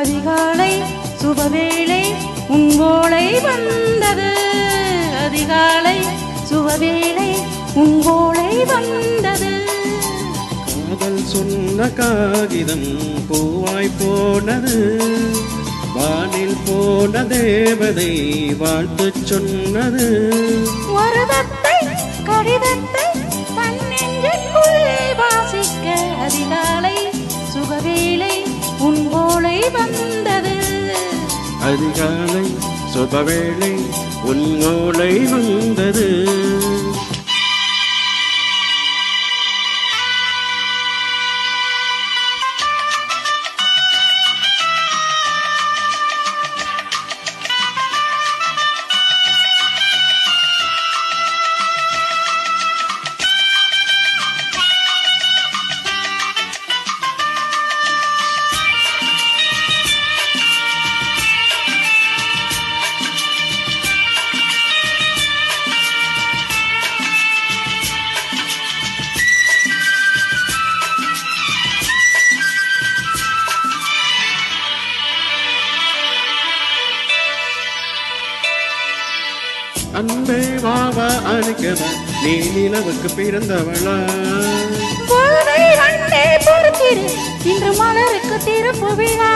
அதிகாலை சுபவேளை உங்கோளை வந்தது. அதிகாலை சுபவேளை உங்கோளை வந்தது. காதல் சொன்ன காகிதம் பூவாய் போனது. வானில் போன தேவதை வாழ்த்து சொன்னது. வருதத்தை கடிதத்தை தன்னெஞ்சுக்குள்ளே வாசிக்க அதிகாலை சுபவேளை உங்கோளை வந்தது. அதிகாலை சுபவேளை உன்னோளை வந்தது. அன்பே வாவா அனுக்கவா நீ நிலவுக்கு பிறந்தவளா. இன்று மலருக்கு திறப்பு விழா.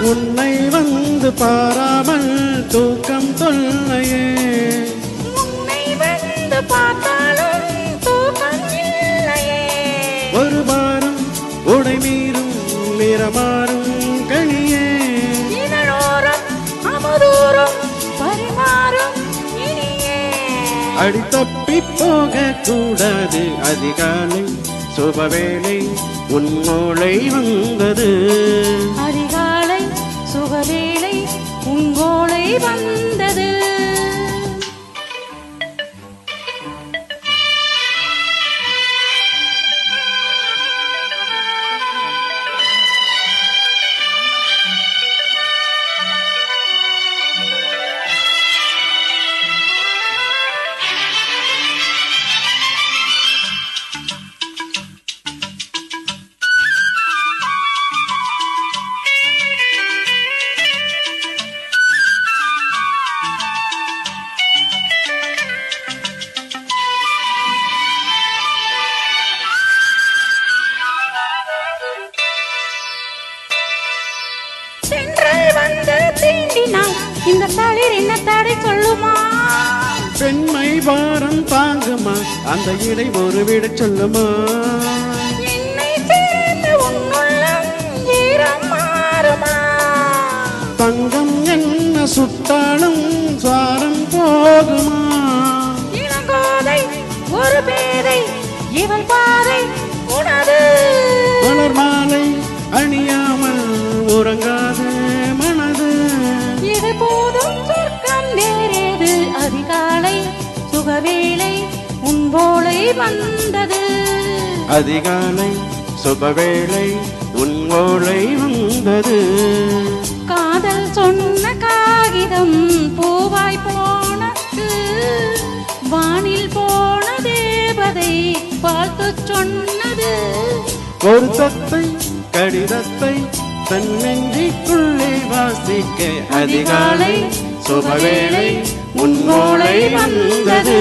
உன்னை வந்து பாராமல் தூக்கம் தொல்லையே. உன்னை வந்து பார்த்தாலும் தூக்கம் இல்லையே. ஒரு வாரம் உடை மீறும் நிறமாறும் கனியே. இதழோரம் அமுதூரம் பரிமாறும் அடி தப்பி போக கூடாது. அதிகாலை சுபவேளை உன்னோளை வந்தது. அதிகாலை சுபவேளை உங்கோளை வந்தது. இந்த தளிர் என்ன தடை சொல்லுமா? பெண்மை வாரம் தாங்குமா? அந்த இடை ஒரு விட சொல்லுமா? என்னை சேர்ந்து உன்னுள்ளம் ஈரம் மாறுமா? தங்கம் என்ன சுட்டாலும் சாரம் போகுமா? இளங்கோதை ஒரு பேரை இவள் பாதை உனது. மலர் மாலை அணியாமல் உறங்காது மனது. இது போதும் சொர்க்கம் நேரேது. அதிகாலை சுபவேளை உன்போளை வந்தது. அதிகாலை சுபவேளை உன்னோளை வந்தது. காதல் சொன்ன காகிதம் பூவாய் போனது. வானில் போன தேவதை வாழ்த்து சொன்னது. பொருத்தத்தை கடிதத்தை தன்னெஞ்சுக்குள்ளே வாசிக்க அதிகாலை சுபவேளை உன்னோளை வந்தது.